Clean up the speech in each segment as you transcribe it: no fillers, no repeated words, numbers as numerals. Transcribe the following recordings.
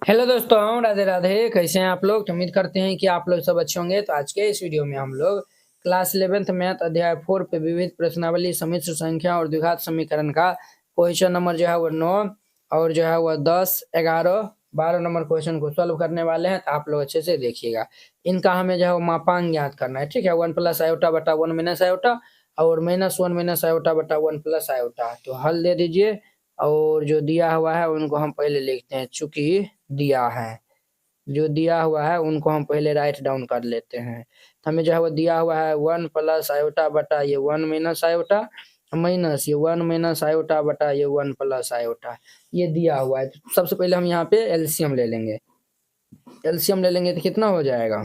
Hello दोस्तों, राधे राधे। कैसे हैं आप लोग? तो उम्मीद करते हैं कि आप लोग सब अच्छे होंगे। तो आज के इस वीडियो में हम लोग क्लास 11th मैथ अध्याय 4 पे विविध प्रश्नावली सम्मिश्र संख्या और द्विघात समीकरण का क्वेश्चन नंबर जो है वो 9 और जो है वो 10, 11, 12 नंबर क्वेश्चन को सॉल्व करने वाले हैं। तो आप लोग अच्छे से देखिएगा। इनका हमें जो है वो मापांक ज्ञात करना है। ठीक है, 1 प्लस आयोटा बटा 1 माइनस आयोटा और -1 माइनस आयोटा बटा 1 प्लस आयोटा। तो हल दे दीजिए और जो दिया हुआ है उनको हम पहले लिखते हैं। चूंकि दिया है, जो दिया हुआ है उनको हम पहले राइट डाउन कर लेते हैं। तो हमें जो है वो दिया हुआ है 1 प्लस आयोटा बटा ये 1 माइनस आयोटा माइनस ये 1 माइनस आयोटा बटा ये 1 प्लस आयोटा, ये दिया हुआ है। तो सबसे पहले हम यहाँ पे एलसीएम ले लेंगे। एलसीएम ले लेंगे तो कितना हो जाएगा?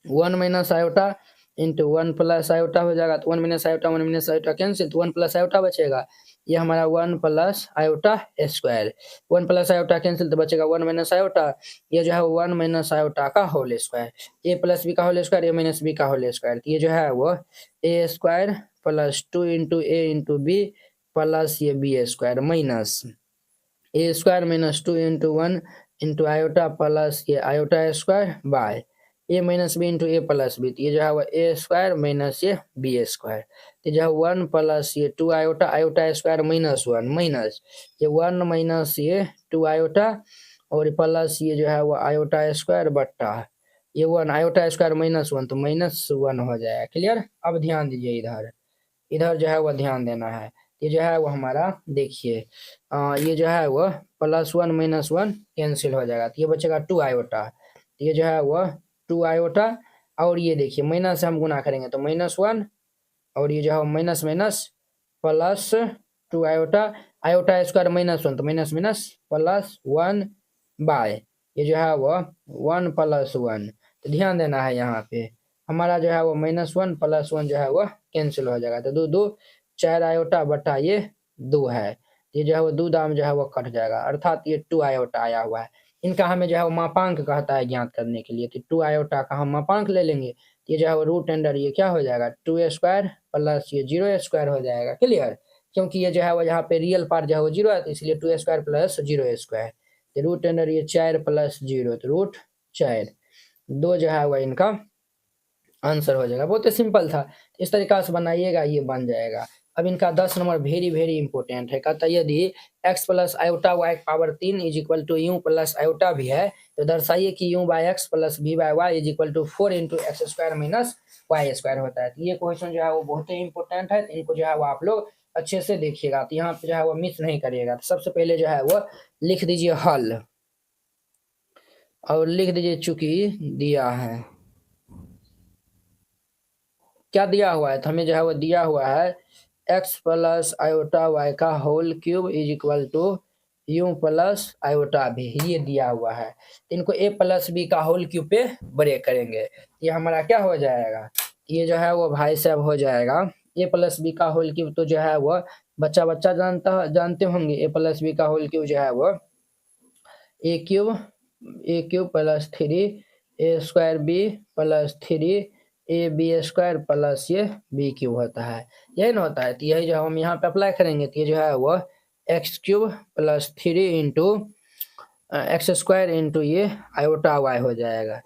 1 minus iota into 1 plus iota हो जाएगा। तो 1 माइनस आयोटा कैंसिल, तो 1 प्लस आयोटा बचेगा। ये हमारा 1 plus iota square, 1 plus iota cancel तो बचेगा 1 माइनस आयोटा। ये जो है 1 माइनस आयोटा का whole square, a plus B का whole square, a minus b का होल स्क्वायर। ये जो है वो a square plus 2 into a into b plus ये B square minus a square minus 2 into 1 into iota plus ये iota square by a minus B into A plus B. ये जो है वो ए स्क्वायर माइनस ये B square. तो जो है 1 प्लस ये 2 iota iota square minus 1 minus ये 1 माइनस ये 2 आयोटा और प्लस ये जो है वो आयोटा स्क्वायर बट्टा ये 1 आयोटा स्क्वायर -1 तो -1 हो जाएगा। क्लियर? अब ध्यान दीजिए, इधर इधर जो है वो ध्यान देना है। ये जो है वो हमारा देखिए ये जो है वो +1 -1 कैंसिल हो जाएगा। तो ये बचेगा 2 आयोटा। तो ये जो है वो 2 आयोटा और ये देखिए माइनस से हम गुना करेंगे तो -1 और ये जो है minus minus plus 2 iota iota square -1 तो माइनस माइनस +1 बाय ये जो है वो 1 + 1। तो ध्यान देना है यहाँ पे हमारा जो है वो -1 + 1 जो है वो कैंसिल हो जाएगा। तो 2 2 4 आयोटा बटा ये 2 है। ये जो है वो 2 दाम जो है वो कट जाएगा, अर्थात ये 2 आयोटा आया हुआ है। इनका हमें जो है वो मापांक कहता है ज्ञात करने के लिए। तो 2 आयोटा का हम मापांक ले लेंगे। ये जो है वो रूट अंडर ये क्या हो जाएगा 2 स्क्वायर प्लस ये 0 स्क्वायर हो जाएगा। क्लियर? क्योंकि ये जो है वो यहाँ पे रियल पार्ट जो है वो 0 है, तो इसलिए 2 square plus 0 square. Root under ये 4 प्लस 0 तो रूट 4 2 जो है वो इनका आंसर हो जाएगा। बहुत ही सिंपल था, इस तरीका से बनाइएगा, ये बन जाएगा। अब इनका 10 नंबर वेरी वेरी इंपॉर्टेंट है। कहता है यदि x plus iota Y power 3 is equal to you plus iota भी है तो दर्शाइए कि U by X plus B by Y is equal to 4 into x square minus Y square होता है। तो ये क्वेश्चन जो है वो बहुत ही इंपॉर्टेंट है। तो इनको जो है वो आप लोग अच्छे से देखिएगा। तो यहाँ पे जो है वो मिस नहीं करिएगा। तो सबसे पहले जो है वो लिख दीजिए हल और लिख दीजिए चूंकि दिया है। क्या दिया हुआ है? तो हमें जो है वो दिया हुआ है x प्लस आयोटा वाई का whole cube is equal to you plus iota भी, ये दिया हुआ है। इनको a प्लस बी का होल क्यूब पे ब्रेक करेंगे। ये हमारा क्या हो जाएगा? ये जो है वो भाई साहब हो जाएगा a प्लस बी का होल क्यूब। तो जो है वो बच्चा बच्चा जानते होंगे a प्लस बी का होल क्यूब जो है वो a cube plus 3 a square b plus 3 a b square plus ये बी क्यूब होता है। यही ना होता है? तो यही जो हम यहाँ पे अप्लाई करेंगे तो ये जो है वो x cube plus 3 into x square into ये आयोटा वाई हो जाएगा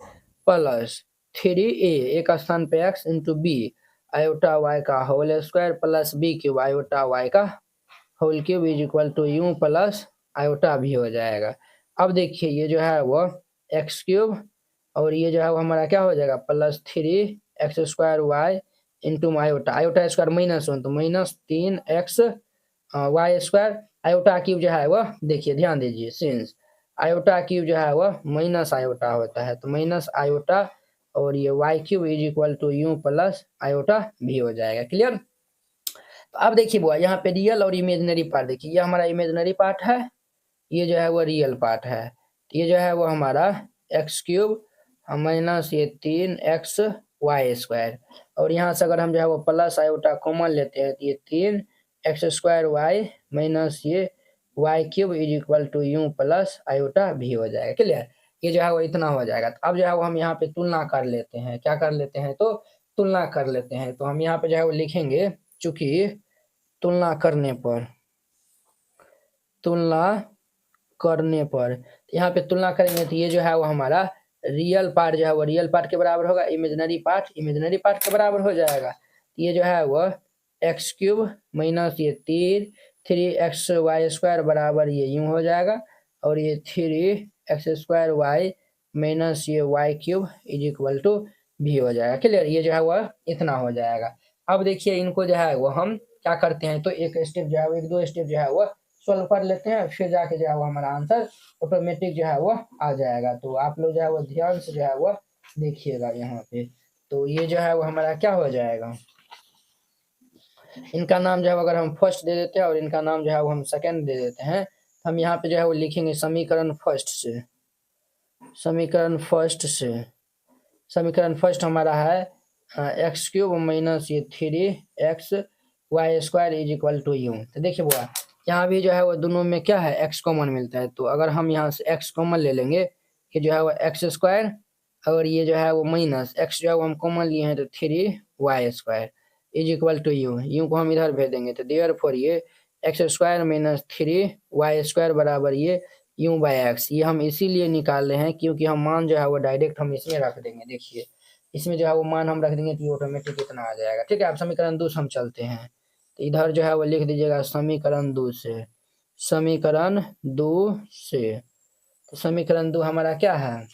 प्लस 3 ए का स्थान पे x into b iota Y का whole square plus b cube iota Y का whole cube is equal to you plus iota भी हो जाएगा। अब देखिए ये जो है वो एक्स क्यूब और ये जो है वो हमारा क्या हो जाएगा +3 X square Y into iota iota square -1 तो -3 X Y square iota cube जो है वो देखिए ध्यान दीजिए सिंस आयोटा क्यूब जो है वो माइनस आयोटा होता है तो माइनस आयोटा और ये Y cube is equal to you plus iota भी हो जाएगा। क्लियर? तो अब देखिए बुआ यहाँ पे रियल और इमेजिनरी पार्ट देखिए, ये हमारा इमेजिनरी पार्ट है, ये जो है वो रियल पार्ट है। ये जो है वो हमारा एक्स क्यूब माइनस ये 3 एक्स वाई स्क्वायर और यहाँ से अगर हम जो है वो प्लस आयोटा कॉमन लेते हैं तो ये 3 एक्स स्क्वायर वाई माइनस ये Y cube is equal to you plus iota भी हो जाएगा। क्लियर? ये जो है वो इतना हो जाएगा। तो अब जो है वो हम यहाँ पे तुलना कर लेते हैं। क्या कर लेते हैं? तो तुलना कर लेते हैं। तो हम यहाँ पे जो है वो लिखेंगे चूंकि तुलना करने पर तुलना करने पर, तो यहाँ पे तुलना करेंगे तो ये जो है वो हमारा रियल पार्ट जो है वो रियल पार्ट के बराबर होगा, इमेजिनरी पार्ट के बराबर हो जाएगा। ये जो है वो एक्स क्यूब माइनस ये 3x² बराबर ये यूं हो जाएगा, और ये 3x² वाई माइनस ये Y cube is equal to भी हो जाएगा। क्लियर, ये जो है वह इतना हो जाएगा। अब देखिए इनको जो है वो हम क्या करते हैं, तो एक स्टेप जो है वो एक दो स्टेप जो है वो सॉल्व कर लेते हैं, फिर जाके जो है वो हमारा आंसर ऑटोमेटिक जो है वो आ जाएगा। तो आप लोग जो है वो ध्यान से जो है वो देखिएगा यहाँ पे। तो ये जो है वो हमारा क्या हो जाएगा, इनका नाम जो है अगर हम फर्स्ट दे देते हैं और इनका नाम जो है वो हम सेकंड दे देते हैं, तो हम यहाँ पे जो है वो लिखेंगे समीकरण फर्स्ट हमारा है एक्स क्यूब माइनस ये 3x² is equal to you. तो देखिए बुआ यहाँ भी जो है वो दोनों में क्या है एक्स कॉमन मिलता है, तो अगर हम यहाँ से एक्स कॉमन ले लेंगे, ये जो है वो x² और ये जो है वो माइनस एक्स जो है वो हम कॉमन लिए हैं तो 3y² is equal to you को हम इधर भेज देंगे, तो देयरफॉर ये x² माइनस 3y² बराबर ये u/x। ये हम इसीलिए निकाल रहे हैं क्योंकि हम मान जो है वो डायरेक्ट हम इसमें रख देंगे। देखिए इसमें जो है वो मान हम रख देंगे तो ऑटोमेटिक इतना आ जाएगा। ठीक है, अब समीकरण 2 से हम चलते हैं, तो इधर जो है वो लिख दीजिएगा समीकरण 2 से। तो समीकरण 2 हमारा क्या है,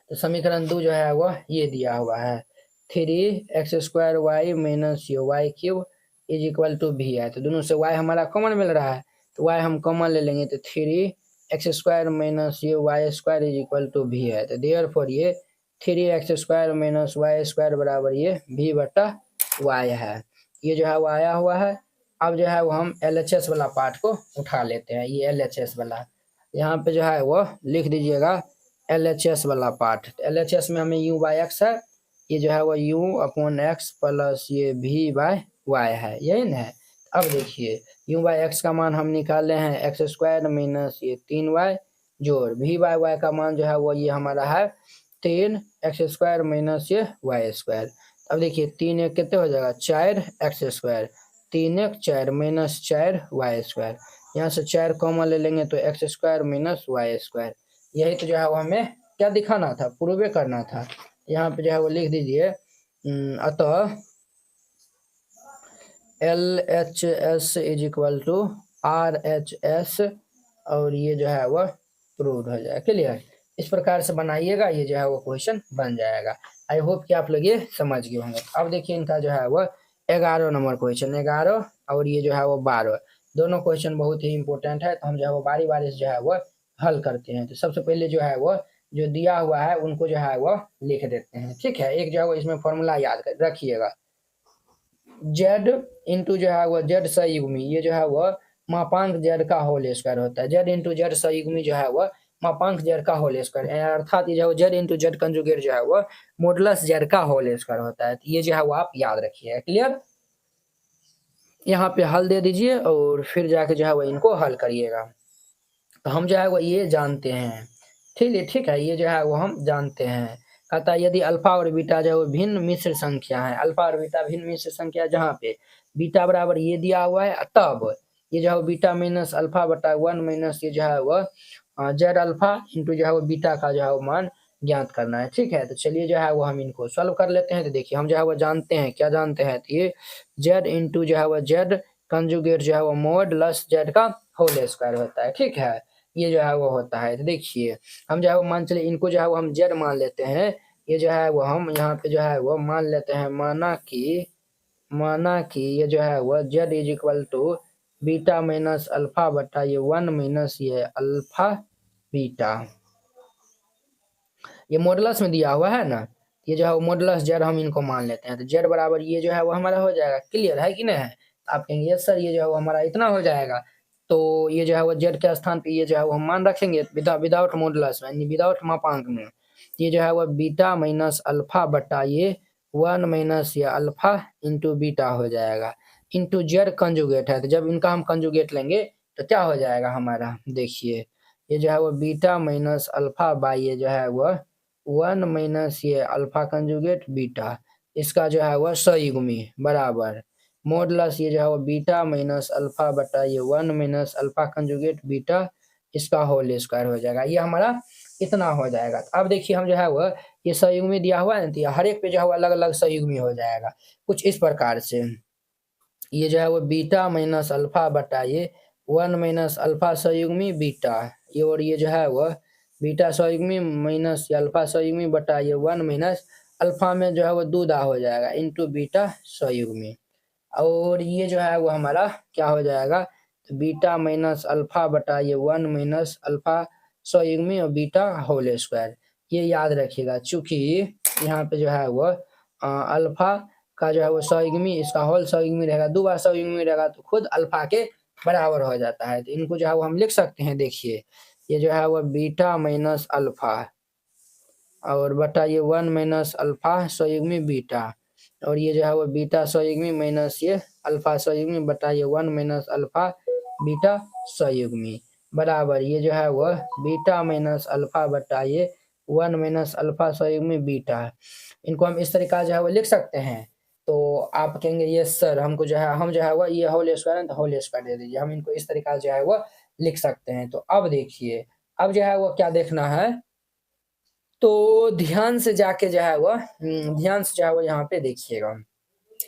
तो समीकरण 2 जो है वो ये दिया हुआ है 3x² Y minus Y cube is equal to भी है। तो दोनों से y हमारा कॉमन मिल रहा है, तो y हम कॉमन ले लेंगे, तो 3x² minus y² is equal to भी है। तो देयरफॉर ये 3x² माइनस y² बराबर ये v बटा y है। ये जो है वो आया हुआ है। अब जो है वो हम LHS वाला पार्ट को उठा लेते हैं, ये LHS वाला यहाँ पे जो है वो लिख दीजिएगा LHS वाला पार्ट। LHS में हमें u/x है, ये जो है वो u/x प्लस ये v/y है, यही ना है। अब देखिए u/x का मान हम निकाले हैं x² माइनस ये 3y जोड़ v/y का मान जो है वो ये हमारा है 3x² माइनस ये y²। अब देखिए 3 1 कितने हो जाएगा 4x², 3 1 4 माइनस 4y²। यहाँ से 4 कॉमन ले लेंगे तो x² माइनस y²। यही तो जो है वो हमें क्या दिखाना था, प्रूव करना था। यहाँ पे जो है वो लिख दीजिए अतः LHS is equal to RHS और ये जो है वो प्रूव हो जाएगा। क्लियर, इस प्रकार से बनाइएगा, ये जो है वो क्वेश्चन बन जाएगा। आई होप कि आप लोग ये समझ गए होंगे। अब देखिए इनका जो है वो 11 नंबर क्वेश्चन, 11 और ये जो है वो 12, दोनों क्वेश्चन बहुत ही इंपॉर्टेंट है। तो हम जो है वो बारी बारी से जो है वो हल करते हैं। तो सबसे पहले जो है वो जो दिया हुआ है उनको जो है वो लिख देते हैं। ठीक है, एक जो है वो इसमें फॉर्मूला याद कर रखिएगा, जेड इंटू जो है वो जेड संयुग्मी, ये जो है वो मापांक जेड का होल स्क्वायर होता है। जेड इंटू जेड संयुग्मी जो है वो मापांक जेड का होल स्क्वायर, अर्थात ये जो जेड इंटू जेड कंजुगेट जो है वो मॉडुलस जेड का होल स्क्वायर होता है। तो ये जो है वो आप याद रखिए। क्लियर, यहाँ पे हल दे दीजिए और फिर जाके जो है वो इनको हल करिएगा। तो हम जो है वो ये जानते हैं, ठीक है, ये जो है वो हम जानते हैं। कहता है यदि अल्फा और बीटा जो है भिन्न मिश्र संख्या है, अल्फा और बीटा भिन्न मिश्र संख्या जहाँ पे बीटा बराबर ये दिया हुआ है, तब ये जो है बीटा माइनस अल्फा बटा 1 माइनस ये जो है वो जेड अल्फा इंटू जो है वो बीटा का जो है वो मान ज्ञात करना है। ठीक है, तो चलिए जो है वो हम इनको सॉल्व कर लेते हैं। तो देखिए हम जो है वो जानते हैं, क्या जानते हैं, तो ये जेड इंटू जो है वो जेड कंजुगेट जो है वो मॉडुलस जेड का होल स्क्वायर होता है। ठीक है, ये जो है वो होता है। तो देखिए हम जो है वो मान चलिए इनको जो है वो हम जेड मान लेते हैं, ये जो है वो हम यहाँ पे जो है वो मान लेते हैं, माना कि ये जो है वो Z is equal to beta minus alpha बटा ये 1 माइनस ये अल्फा बीटा, ये मॉडुलस में दिया हुआ है ना, ये जो है वो मॉडुलस जेड हम इनको मान लेते हैं। तो जेड बराबर ये जो है वो हमारा हो जाएगा। क्लियर है कि नहीं है, आप कहेंगे यस सर ये जो है वो हमारा इतना हो जाएगा। तो ये जो है वो जेड के स्थान पे ये जो है वो हम मान रखेंगे विदाउट मॉडुलस में, विदाउट मापांक में। ये जो है वो बीटा माइनस अल्फा बटा ये 1 माइनस ये अल्फा इंटू बीटा हो जाएगा, इंटू जेड कंजुगेट है। तो जब इनका हम कंजुगेट लेंगे तो क्या हो जाएगा हमारा, देखिए ये जो है वो बीटा माइनस अल्फा बाई ये जो है वो 1 माइनस ये अल्फा कंजुगेट बीटा, इसका जो है वो संयुग्मी बराबर मॉडुलस ये जो है वो बीटा माइनस अल्फा बटा ये 1 माइनस अल्फा कंजुगेट बीटा इसका होल स्क्वायर हो जाएगा। ये हमारा इतना हो जाएगा। अब देखिए हम जो है वो ये सहयुग्मी दिया हुआ है ना, तो हर एक पे जो है वो अलग अलग सहयुग्मी हो जाएगा कुछ इस प्रकार से। ये जो है वो बीटा माइनस अल्फा बटा ये 1 माइनस अल्फा सहयुग्मी बीटा, ये और ये जो है वो बीटा सहयुग्मी माइनस अल्फा सहयुग्मी बटा ये 1 माइनस अल्फा में जो है वो दूधा हो जाएगा इंटू बीटा सहयुग्मी। और ये जो है वो हमारा क्या हो जाएगा, तो बीटा माइनस अल्फा बटा ये 1 माइनस अल्फा सहयुग्मी और बीटा होल स्क्वायर। ये याद रखिएगा, चूंकि यहाँ पे जो है वो अल्फा का जो है वो सहयुग्मी इसका होल सहयुग्मी रहेगा, दो बार सहयुग्मी रहेगा तो खुद अल्फा के बराबर हो जाता है। तो इनको जो है वो हम लिख सकते हैं, देखिए ये जो है वो बीटा माइनस अल्फा और बटा ये 1 माइनस अल्फा सहयुग्मी बीटा, और ये जो है वो बीटा सहयुग्मी माइनस ये अल्फा सहयुग्मी बटा ये 1 माइनस अल्फा बीटा सहयुग्मी बराबर ये जो है वो बीटा माइनस अल्फा बटा ये 1 माइनस अल्फा सहयुग्मी बीटा। इनको हम इस तरीका जो है वो लिख सकते हैं। तो आप कहेंगे यस सर, हमको जो है हम जो है वो ये होल स्क्वायर है तो होल स्क्वायर दे दीजिए, हम इनको इस तरीका जो है वो लिख सकते हैं। तो अब देखिए, अब जो है वो क्या देखना है, तो ध्यान से जाके जो है वो ध्यान से जो है वो यहाँ पे देखिएगा।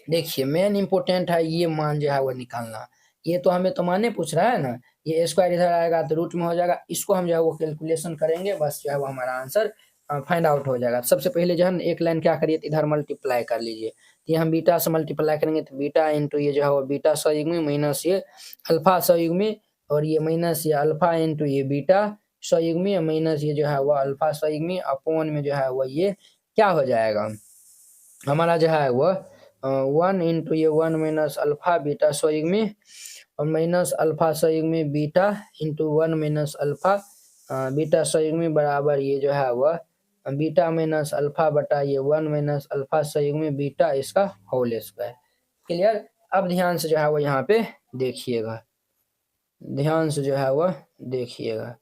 देखिए मेन इंपॉर्टेंट है ये मान जो है वो निकालना। ये तो हमें तो माने पूछ रहा है ना, ये स्क्वायर इधर आएगा तो रूट में हो जाएगा, इसको हम जो है वो कैलकुलेशन करेंगे, बस जो है वो हमारा आंसर फाइंड आउट हो जाएगा। सबसे पहले जो है ना एक लाइन क्या करिए, इधर मल्टीप्लाई कर लीजिए। ये हम बीटा से मल्टीप्लाई करेंगे तो बीटा इंटू ये जो है वो बीटा सहयुग्मी माइनस ये अल्फा सहयुग्मी, और ये माइनस ये अल्फा इंटू ये बीटा सहयुग्मी माइनस ये जो है वो अल्फा सहयुग्मी अपॉन में जो है वो ये क्या हो जाएगा हमारा जो है वो 1 इंटू ये 1 माइनस अल्फा बीटा सहयुग्मी और माइनस अल्फा सहयुग्मी beta into 1 minus alpha beta सहयुग्मी बराबर ये जो है वह बीटा माइनस अल्फा बटा ये 1 माइनस अल्फा सहयुग्मी बीटा इसका होल स्क्वायर। क्लियर। अब ध्यान से जो है वो यहाँ पे देखिएगा, ध्यान से जो है वह देखिएगा।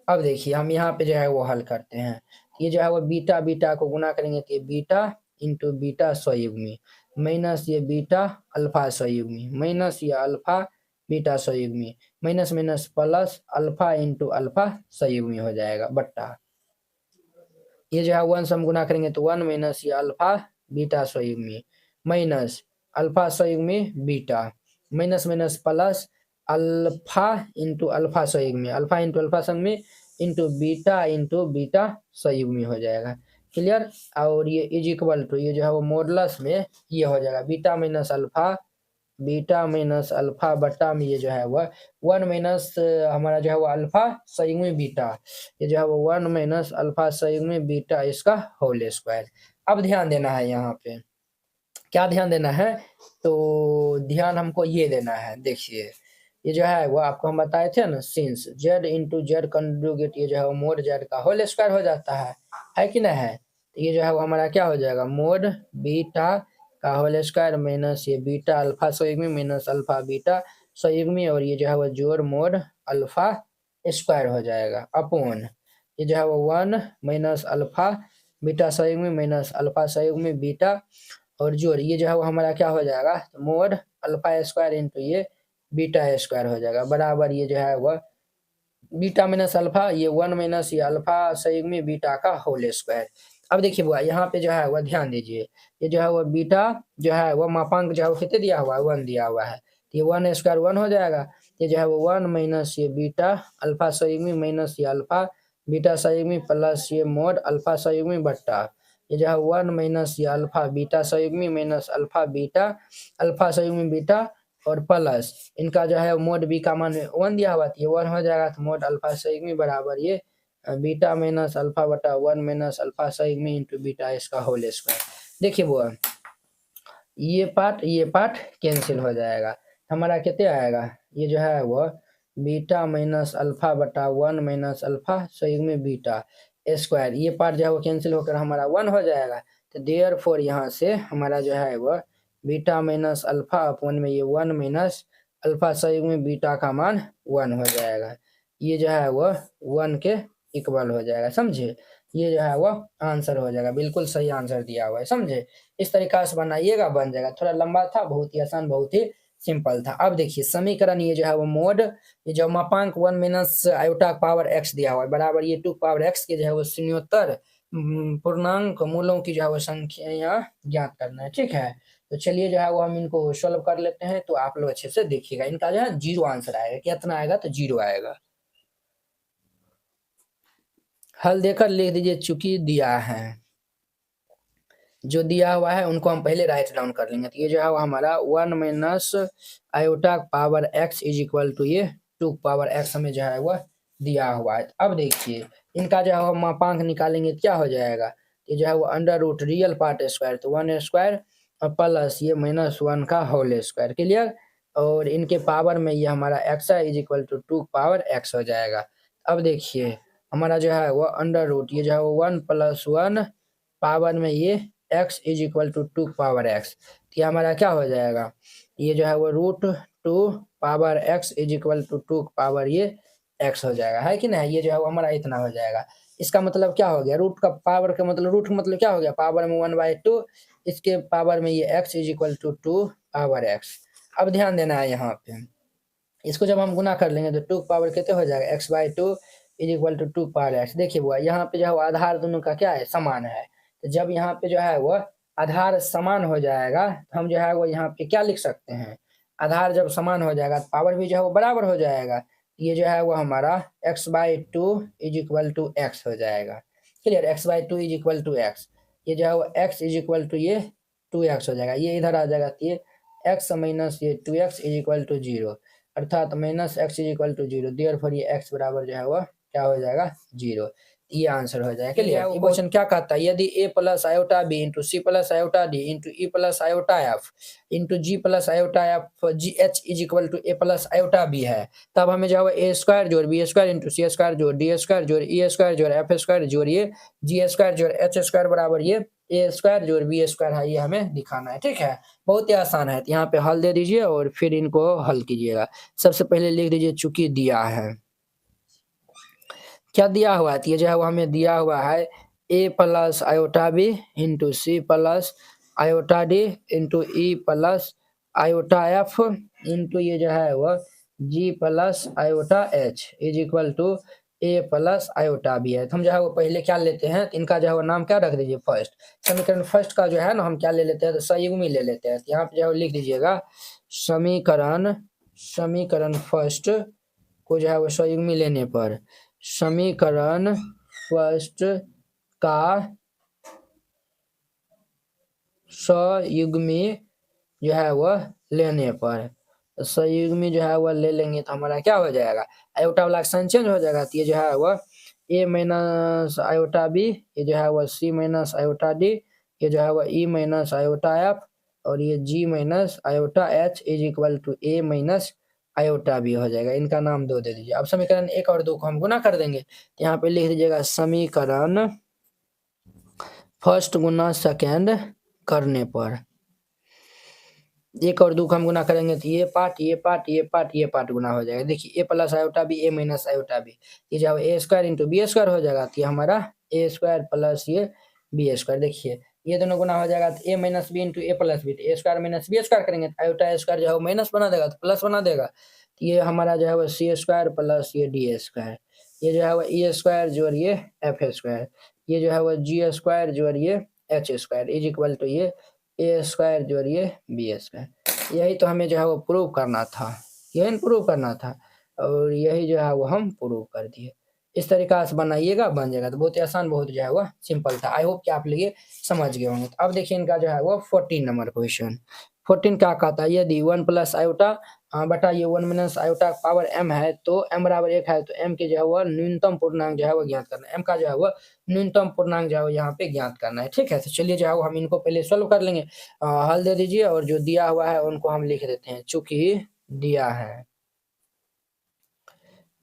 अब देखिए हम यहाँ पे जो है वो हल करते हैं। ये जो है वो बीटा बीटा को गुना करेंगे तो ये बीटा इंटू बीटा सहयुग्मी माइनस ये बीटा अल्फा सहयुग्मी माइनस ये अल्फा बीटा सहयुग्मी minus minus plus alpha into alpha सहयुग्मी हो जाएगा बट्टा ये जो है 1 से हम गुना करेंगे तो 1 माइनस ये अल्फा बीटा सहयुग्मी माइनस अल्फा सहयुग्मी beta minus minus plus alpha into alpha सहयुग्मी अल्फा इंटू अल्फा सहयुग्मी इंटू बीटा सहयुग्मी हो जाएगा। क्लियर। और ये इज इक्वल टू ये जो है वो मॉडुलस में ये हो जाएगा बीटा माइनस अल्फा बट्टा में ये जो है वह 1 माइनस हमारा जो है वो अल्फा सहयुग्मी बीटा, ये जो है वो 1 माइनस अल्फा सहयुग्मी बीटा इसका होल स्क्वायर। अब ध्यान देना है यहाँ पे, क्या ध्यान देना है, तो ध्यान हमको ये देना है। देखिए ये जो है वो आपको हम बताए थे ना, since Z into Z conjugate ये जो है वो मोड जेड का होल स्क्वायर हो जाता है कि नहीं है। तो ये जो है वो हमारा क्या हो जाएगा मोड बीटा का होल स्क्वायर माइनस ये बीटा अल्फा सहयुग्मी माइनस अल्फा बीटा सहयुग्मी और ये जो है वो जोड़ मोड अल्फा स्क्वायर हो जाएगा अपॉन ये जो है वो 1 माइनस अल्फा बीटा सहयुग्मी माइनस अल्फा सहयुग्मी बीटा और जोड़ ये जो है वो हमारा क्या हो जाएगा तो मोड अल्फा स्क्वायर इंटू ये बीटा स्क्वायर हो जाएगा बराबर ये जो है वह बीटा माइनस अल्फा ये 1 माइनस ये अल्फा सहयुग्मी बीटा का होल स्क्वायर। अब देखिए बुआ यहाँ पे जो है वह ध्यान दीजिए, ये जो है वह बीटा जो है वह मापांक जो है वो कितने दिया हुआ है 1 दिया हुआ है, तो ये 1 स्क्वायर 1 हो जाएगा। ये जो है वो 1 माइनस ये बीटा अल्फा सहयुग्मी माइनस ये अल्फा बीटा सहयुग्मी प्लस ये मोड अल्फा सहयुग्मी बट्टा ये जो है 1 माइनस ये अल्फा बीटा सहयुग्मी माइनस अल्फा सहयुग्मी बीटा और प्लस इनका जो है मोड बी का मान 1 दिया हुआ, ये 1 हो जाएगा तो मोड अल्फा सहयुग्मी बराबर ये बीटा माइनस अल्फा बटा 1 माइनस अल्फा सहयुग्मी इंटू बीटा इसका होल स्क्वायर। देखिए वो ये पार्ट कैंसिल हो जाएगा, हमारा कितने आएगा ये जो है वो बीटा माइनस अल्फा बटा 1 माइनस अल्फा सहयुग्मी बीटा स्क्वायर, ये पार्ट जो है वो कैंसिल होकर हमारा 1 हो जाएगा। तो देयरफॉर यहाँ से हमारा जो है वो बीटा माइनस अल्फा अपॉन में ये 1 माइनस अल्फा सहयुग्मी बीटा का मान 1 हो जाएगा, ये जो है वो 1 के इक्वल हो जाएगा, समझे। ये जो है वो आंसर हो जाएगा, बिल्कुल सही आंसर दिया हुआ है, समझे। इस तरीका से बनाइएगा बन जाएगा, थोड़ा लंबा था, बहुत ही आसान बहुत ही सिंपल था। अब देखिए समीकरण ये जो है वो मोड, ये जो मापांक 1 माइनस आयोटा पावर x दिया हुआ है बराबर ये 2 पावर x के जो है वो शून्योत्तर पूर्णांक मूलों की जो है वो संख्या ज्ञात करना है। ठीक है, तो चलिए जो है वो हम इनको सॉल्व कर लेते हैं, तो आप लोग अच्छे से देखिएगा। इनका जो है 0 आंसर आएगा। कितना आएगा? तो 0 आएगा। हल देकर लिख दीजिए चूंकि दिया है। जो दिया हुआ है उनको हम पहले राइट डाउन कर लेंगे। तो ये जो है वो हमारा 1 minus iota power x is equal to ये 2 पावर x हमें जो है वह दिया हुआ है। अब देखिए इनका जो है वो मापांक निकालेंगे क्या हो जाएगा? ये जो है वो under root real part square, तो 1 स्क्वायर प्लस ये -1 का होल स्क्वायर। क्लियर? और इनके पावर में ये हमारा x है is equal to 2 power x हो जाएगा। अब देखिए हमारा जो है वो अंडर रूट ये जो है वो 1 + 1 पावर में ये x is equal to 2 power x, ये हमारा क्या हो जाएगा? ये जो है वो √2 power x is equal to 2 power ये x हो जाएगा, है कि नहीं? ये जो है वो हमारा इतना हो जाएगा। इसका मतलब क्या हो गया? रूट का पावर का मतलब रूट का मतलब क्या हो गया? पावर में 1/2, इसके पावर में ये x is equal to 2 power x। अब ध्यान देना है यहाँ पे, इसको जब हम गुना कर लेंगे तो 2 पावर कितने हो जाएगा? x/2 is equal to 2 power x। देखिए बुआ यहाँ पे जो है आधार दोनों का क्या है? समान है। तो जब यहाँ पे जो है वो आधार समान हो जाएगा तो हम जो है वो यहाँ पे क्या लिख सकते हैं? आधार जब समान हो जाएगा तो पावर भी जो है वो बराबर हो जाएगा। ये जो है वो हमारा x/2 is equal to x हो जाएगा। Clear? x/2 is equal to x, ये जो है वो x इज इक्वल टू ये 2x हो जाएगा। ये इधर आ जाएगा तो ये x माइनस ये 2x इज इक्वल टू 0, अर्थात -x is equal to 0। Therefore ये x बराबर जो है वो क्या हो जाएगा? 0। ये आंसर हो जाएगा। क्लियर? ये क्वेश्चन क्या कहता है? यदि a plus iota b into C plus iota D into E plus iota F into G plus iota F G H is equal to A plus iota B है, तब हमें जो है ए स्क्वायर जोड़ B square into C square जोड़ D square जोड़ E square जोड़ F square जोड़ ये जी स्क्वायर जोड़ एच स्क्वायर बराबर ये ए स्क्वायर जोड़ बी स्क्वायर है, ये हमें दिखाना है। ठीक है, बहुत ही आसान है। तो यहाँ पे हल दे दीजिए और फिर इनको हल कीजिएगा। सबसे पहले लिख दीजिए चूंकि दिया है। क्या दिया हुआ है? तो ये जो है वो हमें दिया हुआ है a plus iota b into C plus iota D into E plus iota F into ये जो है वो g plus iota H is equal to a plus iota B है। तो हम जो है वो पहले क्या लेते हैं? तो इनका जो है वो नाम क्या रख दीजिए? फर्स्ट। समीकरण फर्स्ट का जो है ना हम क्या ले लेते हैं? तो संयुग्मी ले लेते हैं। तो यहाँ पे जो है लिख दीजिएगा समीकरण फर्स्ट को जो है वो संयुग्मी लेने पर समीकरण फर्स्ट का संयुग्मी जो है वह लेने पर, संयुग्मी जो है वह ले लेंगे तो हमारा क्या हो जाएगा? आयोटा वाला साइन चेंज हो जाएगा। तो ये जो है वह a माइनस आयोटा बी, ये जो है वह c माइनस आयोटा डी, ये जो है वह e माइनस आयोटा एफ और ये g minus iota H is equal to a minus iota B हो जाएगा। इनका नाम 2 दे दीजिए। अब समीकरण 1 और 2 को हम गुना कर देंगे। तो यहाँ पे लिख दीजिएगा समीकरण फर्स्ट गुना सेकेंड करने पर 1 और 2 को हम गुना करेंगे तो ये पार्ट गुना हो जाएगा। देखिए a plus iota B a minus iota B, ये जो है a square into B square हो जाएगा। तो ये हमारा a स्क्वायर प्लस ये बी स्क्वायर, देखिए ये दोनों गुना हो जाएगा तो a minus B into A plus B, तो a square minus B square करेंगे तो आयोटा स्क्वायर जो है माइनस बना देगा तो प्लस बना देगा। तो ये हमारा जो है वो सी स्क्वायर प्लस ये डी स्क्वायर, ये जो है वो ई स्क्वायर जोड़ ये एफ स्क्वायर, ये जो है वो जी स्क्वायर जोड़ ये H square is equal to ये ए स्क्वायर जोड़ ये बी स्क्वायर। यही तो हमें जो है वो प्रूव करना था, यही प्रूव करना था और यही जो है वो हम प्रूव कर दिए। इस तरीका से बनाइएगा, बन जाएगा। तो बहुत ही आसान, बहुत जो है वो सिंपल था। आई होप कि आप लोग समझ गए होंगे। तो अब देखिए इनका जो है वो 14 नंबर क्वेश्चन। 14 क्या कहता है? यदि 1 प्लस आयोटा बटा ये 1 माइनस आयोटा पावर m है तो m बराबर 1 है, तो m के जो है वो न्यूनतम पूर्णांक जो है वो ज्ञात करना है। m का जो है वो न्यूनतम पूर्णांक जो है वो यहाँ पे ज्ञात करना है। ठीक है, तो चलिए जो है वो हम इनको पहले सोल्व कर लेंगे। हल दे दीजिए और जो दिया हुआ है उनको हम लिख देते हैं। चूंकि दिया है,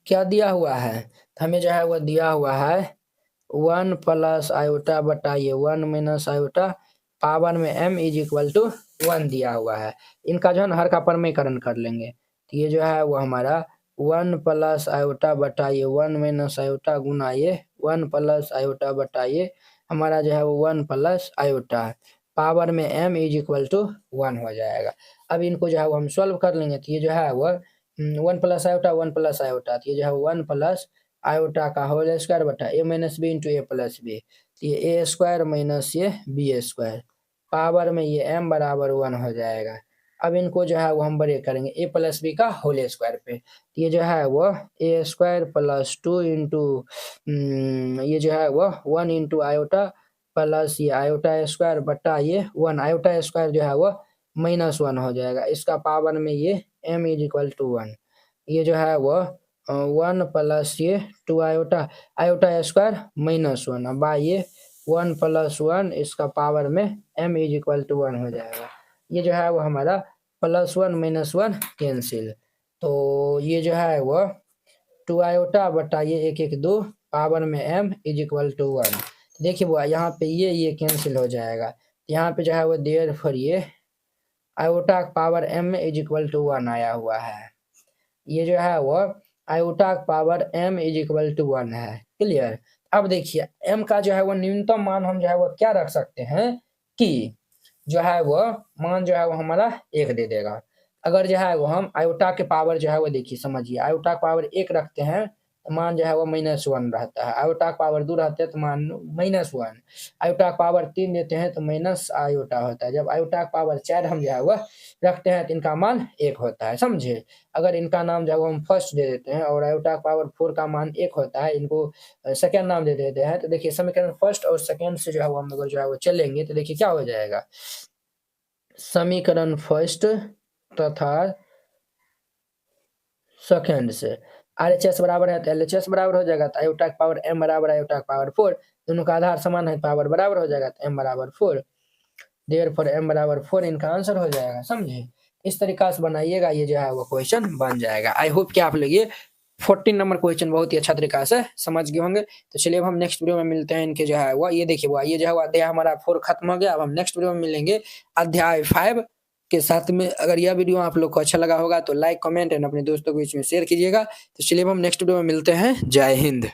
क्या दिया हुआ है? तो हमें जो है वो दिया हुआ है 1 प्लस आयोटा बटा ये 1 माइनस आयोटा पावर में m इज इक्वल टू 1 दिया हुआ है। इनका जो है ना हर का परमेयकरण कर लेंगे। तो ये जो है वो हमारा 1 प्लस आयोटा बटा ये 1 माइनस आयोटा गुना ये 1 प्लस आयोटा बटा ये हमारा जो है वो 1 प्लस आयोटा पावर में m इज इक्वल टू 1 हो जाएगा। अब इनको जो है वो हम सॉल्व कर लेंगे, तो ये जो है वो 1 प्लस आयोटा 1 प्लस आयोटा, तो ये जो है 1 प्लस आयोटा का होल स्क्वायर बटा a minus B into A plus B, तो ये ए स्क्वायर माइनस ये बी स्क्वायर, पावर में ये m बराबर 1 हो जाएगा। अब इनको जो है वो हम ब्रेक करेंगे a प्लस बी का होल स्क्वायर पे, तो ये जो है वो ए स्क्वायर प्लस 2 इंटू ये जो है वो 1 इंटू आयोटा प्लस ये आयोटा स्क्वायर बटा ये 1, आयोटा स्क्वायर जो है वो माइनस 1 हो जाएगा। इसका पावर में ये m इज इक्वल टू 1, ये जो है वो 1 प्लस ये 2 iota, iota square minus 1 by ये 1 प्लस 1, इसका पावर में m इज इक्वल टू 1 हो जाएगा। ये जो है वो हमारा प्लस 1 माइनस 1 कैंसिल, तो ये जो है वो 2 आयोटा बटा ये 1 1 2 पावर में m इज इक्वल टू 1। देखिए वो यहाँ पे ये कैंसिल हो जाएगा, यहाँ पे जो है वो देयरफॉर ये iota power m is equal to 1 आया हुआ है। ये जो है वो iota power m is equal to 1 है। क्लियर। अब देखिए m का जो है वो न्यूनतम मान हम जो है वो क्या रख सकते हैं कि जो है वो मान जो है वो हमारा 1 दे देगा। अगर जो है वो हम आयोटा के पावर जो है वो देखिए समझिए, आयोटा पावर 1 रखते हैं तो मान जो है वो -1 रहता है, आयोटा पावर 2 रहते हैं तो मान -1, आयोटा पावर 3 देते हैं तो माइनस आयोटा होता है। जब आयोटा पावर 4 हम जो है वो रखते हैं तो इनका मान 1 होता है, समझे। अगर इनका नाम जो है वो हम फर्स्ट दे देते हैं और आयोटा पावर 4 का मान 1 होता है, इनको सेकेंड नाम दे देते हैं, तो देखिए समीकरण फर्स्ट और सेकेंड से जो है वो हम लोग जो है वो चलेंगे तो देखिए क्या हो जाएगा। समीकरण फर्स्ट तथा सेकेंड से RHS बराबर है तो LHS बराबर हो जाएगा, तो आयोटा का पावर m बराबर आयोटा का पावर 4, दोनों का आधार समान है, पावर बराबर हो जाएगा तो m बराबर 4, देयरफॉर m बराबर 4 इनका आंसर हो जाएगा, समझे। इस तरीका से बनाइएगा, ये जो है वो क्वेश्चन बन जाएगा। आई होप कि आप लोग ये 14 नंबर क्वेश्चन बहुत ही अच्छा तरीका से समझ गए होंगे। तो चलिए अब हम नेक्स्ट वीडियो में मिलते हैं। इनके जो है वो ये देखिए वो ये जो है वो अध्याय हमारा 4 खत्म हो गया। अब हम नेक्स्ट वीडियो में मिलेंगे अध्याय 5 के साथ में। अगर यह वीडियो आप लोग को अच्छा लगा होगा तो लाइक कमेंट एंड अपने दोस्तों के बीच में शेयर कीजिएगा। तो चलिए अब हम नेक्स्ट वीडियो में मिलते हैं। जय हिंद।